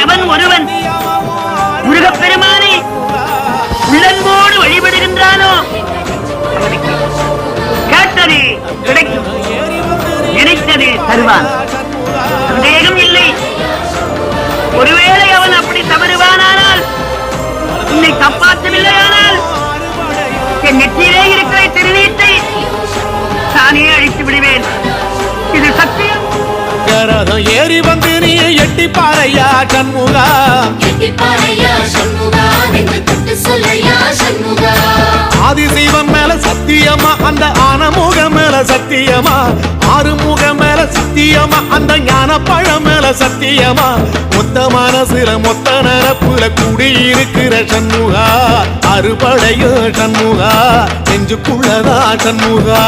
எவன் ஒருவன் முருகப்பெருமானை உள்ளன்போடு வழிபடுகின்றானோ கேட்டது கிடைக்கும், நினைத்தது தருவான். சந்தேகம் இல்லை. ஒருவேளை அவன் அப்படி தவறுவானால், உன்னை காப்பாற்றவில்லையானால் என் நெற்றியிலே இருக்கிற திருநீட்டை தானே அழித்து விடுவேன். இது சத்தியம். ஏறி வந்து நீ எட்டி பாறையா சண்முகா, ஆதிசைவம் மேல சத்தியமா, அந்த ஆனமுகம் மேல சத்தியமா, ஆறுமுகம் மேல சத்தியமா, அந்த ஞான பழம் மேல சத்தியமா, மொத்த மனசுல மொத்த நரப்புல கூடியிருக்கிற சண்முகா, அறுபடையும் சண்முகா, நெஞ்சுக்குள்ளதா சண்முகா.